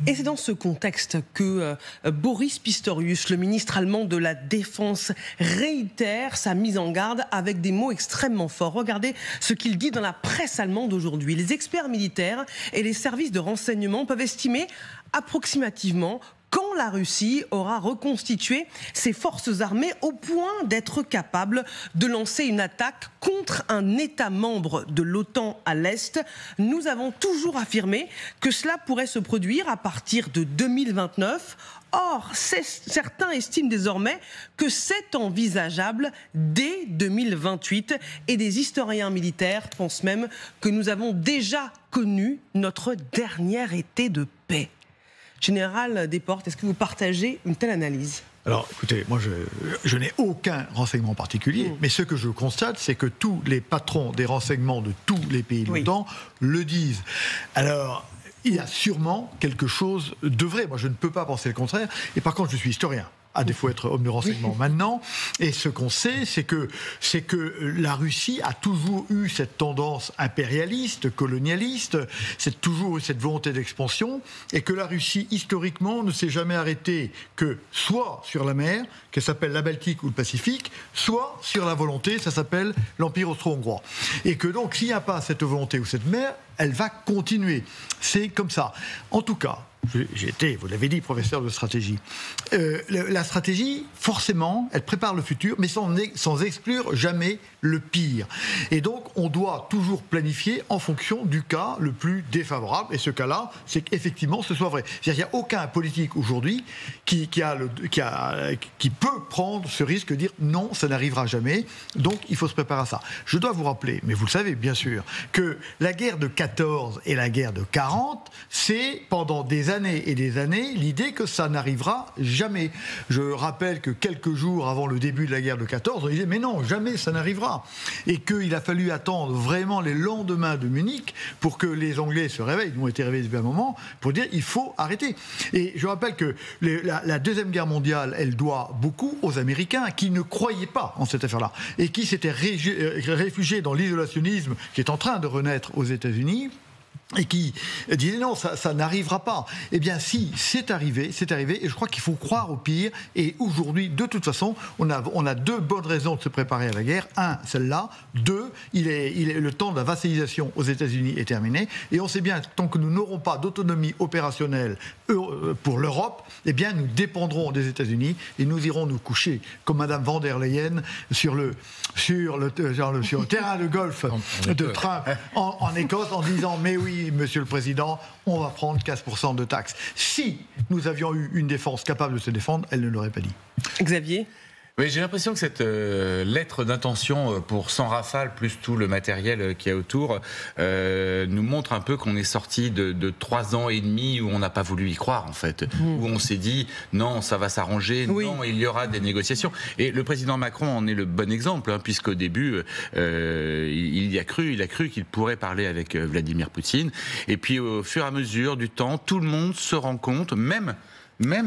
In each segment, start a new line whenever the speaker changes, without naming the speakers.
Et c'est dans ce contexte que Boris Pistorius, le ministre allemand de la Défense, réitère sa mise en garde avec des mots extrêmement forts. Regardez ce qu'il dit dans la presse allemande aujourd'hui. Les experts militaires et les services de renseignement peuvent estimer approximativement quand la Russie aura reconstitué ses forces armées au point d'être capable de lancer une attaque contre un État membre de l'OTAN à l'Est. Nous avons toujours affirmé que cela pourrait se produire à partir de 2029. Or, certains estiment désormais que c'est envisageable dès 2028 et des historiens militaires pensent même que nous avons déjà connu notre dernier été de paix. Général Desportes, est-ce que vous partagez une telle analyse ?
Alors, écoutez, moi, je n'ai aucun renseignement particulier, mais ce que je constate, c'est que tous les patrons des renseignements de tous les pays de l'OTAN le disent. Alors, il y a sûrement quelque chose de vrai. Moi, je ne peux pas penser le contraire. Et par contre, je suis historien, à défaut d'être homme de renseignement maintenant. Et ce qu'on sait, c'est que la Russie a toujours eu cette tendance impérialiste, colonialiste, toujours eu cette volonté d'expansion, et que la Russie, historiquement, ne s'est jamais arrêtée que soit sur la mer, qui s'appelle la Baltique ou le Pacifique, soit sur la volonté, ça s'appelle l'Empire austro-hongrois. Et que donc, s'il n'y a pas cette volonté ou cette mer, elle va continuer. C'est comme ça. En tout cas, j'ai été, vous l'avez dit, professeur de stratégie. La stratégie, forcément, elle prépare le futur, mais sans exclure jamais le pire. Et donc, on doit toujours planifier en fonction du cas le plus défavorable. Et ce cas-là, c'est qu'effectivement, ce soit vrai. C'est-à-dire qu'il n'y a aucun politique aujourd'hui qui peut prendre ce risque de dire non, ça n'arrivera jamais. Donc, il faut se préparer à ça. Je dois vous rappeler, mais vous le savez bien sûr, que la guerre de 14 et la guerre de 40, c'est pendant des années et des années l'idée que ça n'arrivera jamais. Je rappelle que quelques jours avant le début de la guerre de 14, on disait mais non, jamais ça n'arrivera. Et qu'il a fallu attendre vraiment les lendemains de Munich pour que les Anglais se réveillent, ils ont été réveillés depuis un moment, pour dire il faut arrêter. Et je rappelle que la Deuxième Guerre mondiale, elle doit beaucoup aux Américains qui ne croyaient pas en cette affaire-là et qui s'étaient réfugiés dans l'isolationnisme qui est en train de renaître aux États-Unis. Et qui disait non, ça n'arrivera pas. Eh bien si, c'est arrivé, et je crois qu'il faut croire au pire. Et aujourd'hui, de toute façon, on a deux bonnes raisons de se préparer à la guerre. Un, celle-là. Deux, le temps de la vassalisation aux États-Unis est terminé. Et on sait bien, tant que nous n'aurons pas d'autonomie opérationnelle pour l'Europe, eh bien nous dépendrons des États-Unis et nous irons nous coucher, comme Madame von der Leyen, sur le terrain de golf de Trump en Écosse, en disant mais oui, Monsieur le Président, on va prendre 15% de taxes. Si nous avions eu une défense capable de se défendre, elle ne l'aurait pas dit.
Xavier ?
Oui, j'ai l'impression que cette lettre d'intention pour 100 Rafales plus tout le matériel qu'il y a autour nous montre un peu qu'on est sorti de 3 ans et demi où on n'a pas voulu y croire en fait, où on s'est dit non, ça va s'arranger, non, il y aura des négociations. Et le président Macron en est le bon exemple, puisqu'au début il a cru qu'il pourrait parler avec Vladimir Poutine. Et puis au fur et à mesure du temps, tout le monde se rend compte, même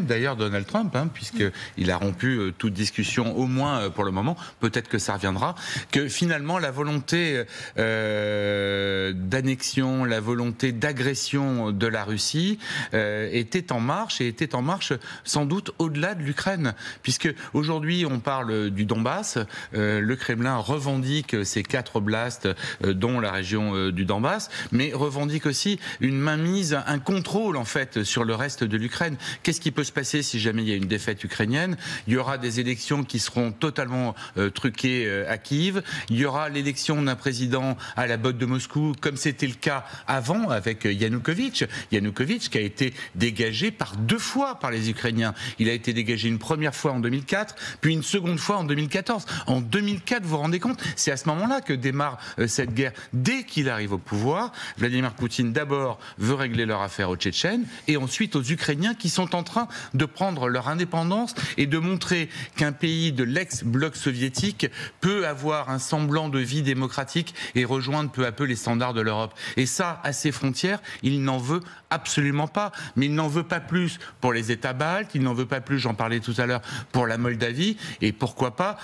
d'ailleurs Donald Trump, puisqu'il a rompu toute discussion, au moins pour le moment, peut-être que ça reviendra, que finalement la volonté d'annexion, la volonté d'agression de la Russie était en marche, et était en marche sans doute au-delà de l'Ukraine, puisque aujourd'hui on parle du Donbass, le Kremlin revendique ces 4 oblasts, dont la région du Donbass, mais revendique aussi une mainmise, un contrôle en fait sur le reste de l'Ukraine. Qu'est-ce qui peut se passer si jamais il y a une défaite ukrainienne ? Il y aura des élections qui seront totalement truquées à Kiev. Il y aura l'élection d'un président à la botte de Moscou, comme c'était le cas avant avec Yanukovych. Yanukovych qui a été dégagé par 2 fois par les Ukrainiens. Il a été dégagé une première fois en 2004, puis une seconde fois en 2014. En 2004, vous vous rendez compte ? C'est à ce moment-là que démarre cette guerre. Dès qu'il arrive au pouvoir, Vladimir Poutine d'abord veut régler leur affaire aux Tchétchènes et ensuite aux Ukrainiens qui sont en train de prendre leur indépendance et de montrer qu'un pays de l'ex-bloc soviétique peut avoir un semblant de vie démocratique et rejoindre peu à peu les standards de l'Europe. Et ça, à ses frontières, il n'en veut absolument pas. Mais il n'en veut pas plus pour les États baltes, il n'en veut pas plus, j'en parlais tout à l'heure, pour la Moldavie, et pourquoi pas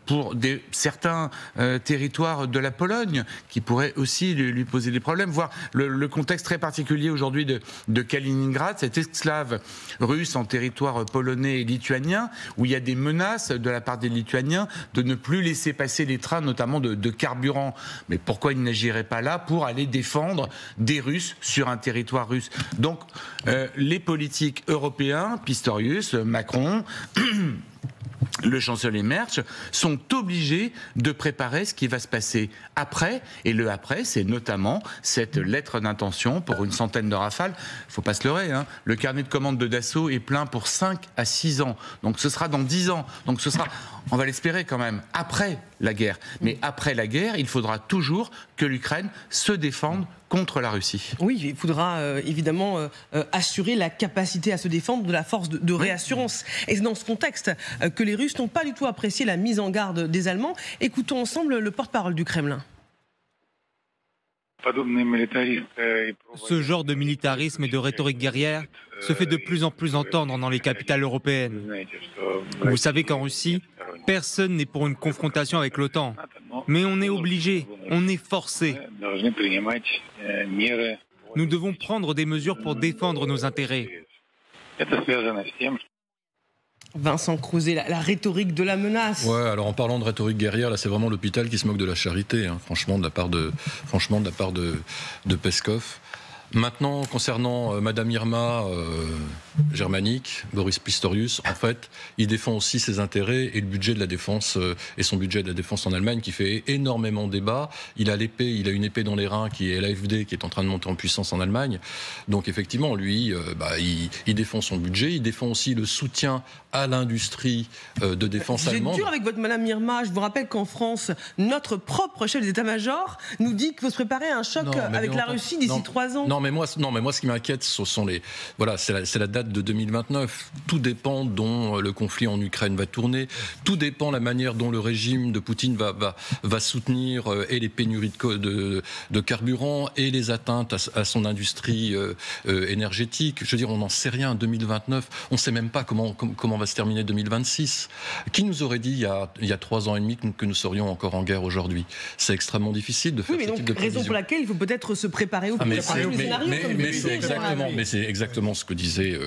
pour certains territoires de la Pologne, qui pourraient aussi lui poser des problèmes, voire le contexte très particulier aujourd'hui de Kaliningrad, cette esclave russe en territoire polonais et lituanien, où il y a des menaces de la part des Lituaniens de ne plus laisser passer les trains, notamment de carburant. Mais pourquoi il n'agirait pas là pour aller défendre des Russes sur un territoire russe? Donc les politiques européens, Pistorius, Macron, le chancelier Merkel, sont obligés de préparer ce qui va se passer après. Et le après, c'est notamment cette lettre d'intention pour une centaine de rafales. Il ne faut pas se leurrer, hein. Le carnet de commande de Dassault est plein pour 5 à 6 ans. Donc ce sera dans 10 ans. Donc ce sera, on va l'espérer quand même, après la guerre. Mais après la guerre, il faudra toujours que l'Ukraine se défende contre la Russie.
Oui, il faudra évidemment assurer la capacité à se défendre de la force de réassurance. Et c'est dans ce contexte que les Russes n'ont pas du tout apprécié la mise en garde des Allemands. Écoutons ensemble le porte-parole du Kremlin.
Ce genre de militarisme et de rhétorique guerrière se fait de plus en plus entendre dans les capitales européennes. Vous savez qu'en Russie, personne n'est pour une confrontation avec l'OTAN. Mais on est obligé, on est forcé. Nous devons prendre des mesures pour défendre nos intérêts.
Vincent Crouzet, la rhétorique de la menace.
Ouais, alors en parlant de rhétorique guerrière, là c'est vraiment l'hôpital qui se moque de la charité, hein, franchement, de la part de Peskov. Maintenant, concernant Madame Irma germanique, Boris Pistorius, en fait, il défend aussi ses intérêts et le budget de la défense et son budget de la défense en Allemagne qui fait énormément débat. Il a une épée dans les reins qui est l'AfD qui est en train de monter en puissance en Allemagne. Donc effectivement, lui, il défend son budget, il défend aussi le soutien à l'industrie de défense allemande.
Vous êtes dur avec votre Madame Irma. Je vous rappelle qu'en France, notre propre chef d'état-major nous dit qu'il faut se préparer à un choc avec la Russie d'ici 3 ans.
Non, mais moi, ce qui m'inquiète, ce sont c'est la date de 2029. Tout dépend dont le conflit en Ukraine va tourner. Tout dépend la manière dont le régime de Poutine va soutenir et les pénuries de carburant et les atteintes à son industrie énergétique. Je veux dire, on n'en sait rien. 2029, on ne sait même pas comment va se terminer 2026. Qui nous aurait dit il y a 3 ans et demi que nous serions encore en guerre aujourd'hui? C'est extrêmement difficile de faire ce type de prévision.
Raison pour laquelle il faut peut-être se préparer au pire.
Mais c'est exactement ce que disait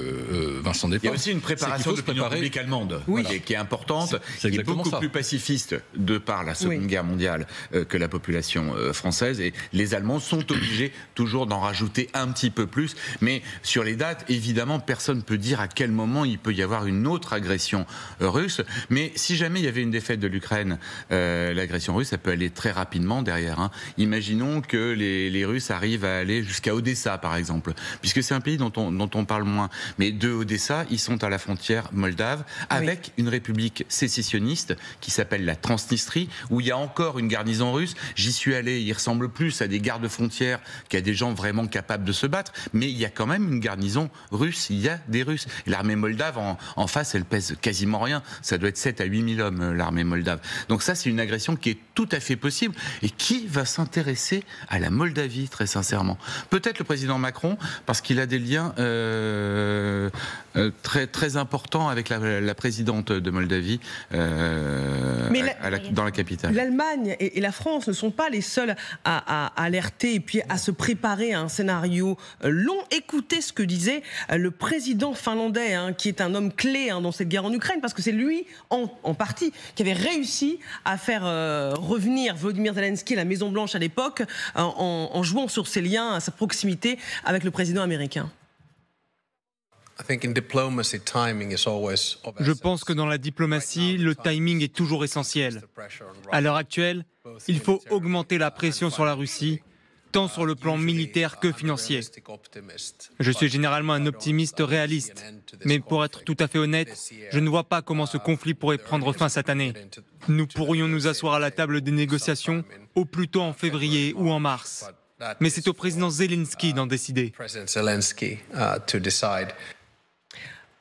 Vincent Desportes.
Il y a aussi une préparation de l'opinion publique allemande qui est importante, qui est beaucoup plus pacifiste de par la Seconde Guerre mondiale que la population française. Et les Allemands sont obligés toujours d'en rajouter un petit peu plus. Mais sur les dates, évidemment, personne ne peut dire à quel moment il peut y avoir une autre agression russe. Mais si jamais il y avait une défaite de l'Ukraine, l'agression russe, ça peut aller très rapidement derrière. Hein. Imaginons que les Russes arrivent à aller jusqu'à Odessa, par exemple, puisque c'est un pays dont on parle moins. Mais de Odessa, ils sont à la frontière moldave avec une république sécessionniste qui s'appelle la Transnistrie, où il y a encore une garnison russe. J'y suis allé, il ressemble plus à des gardes frontières qu'à des gens vraiment capables de se battre, mais il y a quand même une garnison russe, il y a des Russes. L'armée moldave, en face, elle pèse quasiment rien. Ça doit être 7 à 8 000 hommes, l'armée moldave. Donc ça, c'est une agression qui est tout à fait possible. Et qui va s'intéresser à la Moldavie, très sincèrement? Peut-être le président Macron, parce qu'il a des liens très, très importants avec la présidente de Moldavie dans la capitale.
L'Allemagne et la France ne sont pas les seuls à alerter et puis à se préparer à un scénario long. Écoutez ce que disait le président finlandais, qui est un homme clé dans cette guerre en Ukraine, parce que c'est lui, en partie, qui avait réussi à faire revenir Volodymyr Zelensky à la Maison-Blanche à l'époque, en jouant sur ses liens, sa proximité avec le président américain.
Je pense que dans la diplomatie, le timing est toujours essentiel. À l'heure actuelle, il faut augmenter la pression sur la Russie, tant sur le plan militaire que financier. Je suis généralement un optimiste réaliste, mais pour être tout à fait honnête, je ne vois pas comment ce conflit pourrait prendre fin cette année. Nous pourrions nous asseoir à la table des négociations au plus tôt en février ou en mars. Mais c'est au président Zelensky d'en décider.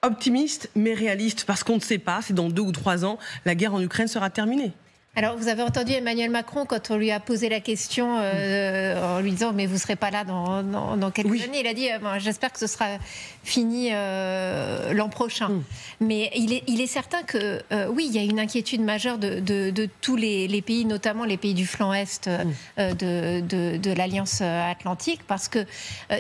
Optimiste mais réaliste, parce qu'on ne sait pas si dans 2 ou 3 ans, la guerre en Ukraine sera terminée.
Alors, vous avez entendu Emmanuel Macron quand on lui a posé la question en lui disant « mais vous ne serez pas là dans quelques années ». Il a dit « j'espère que ce sera fini l'an prochain ». Mais il est certain que, oui, il y a une inquiétude majeure de tous les pays, notamment les pays du flanc Est de l'Alliance Atlantique, parce que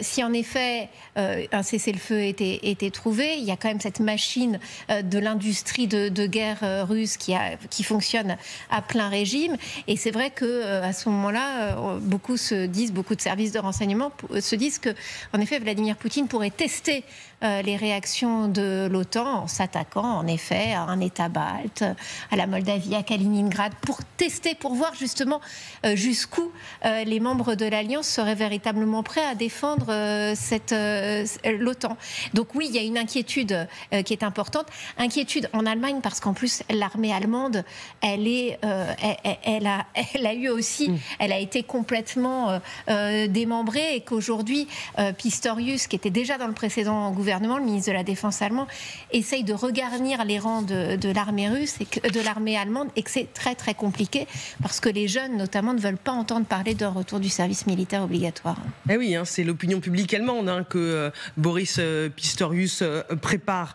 si en effet un cessez-le-feu était trouvé, il y a quand même cette machine de l'industrie de guerre russe qui fonctionne à plein régime, et c'est vrai que à ce moment-là, beaucoup de services de renseignement se disent que, en effet, Vladimir Poutine pourrait tester les réactions de l'OTAN en s'attaquant, en effet, à un État balte, à la Moldavie, à Kaliningrad, pour tester, pour voir justement jusqu'où les membres de l'Alliance seraient véritablement prêts à défendre l'OTAN. Donc oui, il y a une inquiétude qui est importante. Inquiétude en Allemagne, parce qu'en plus, l'armée allemande, elle a eu aussi, elle a été complètement démembrée, et qu'aujourd'hui, Pistorius, qui était déjà dans le précédent gouvernement, le ministre de la Défense allemand, essaye de regarnir les rangs de l'armée russe et de l'armée allemande, et que c'est très très compliqué parce que les jeunes notamment ne veulent pas entendre parler d'un retour du service militaire obligatoire.
Eh oui, c'est l'opinion publique allemande que Boris Pistorius prépare.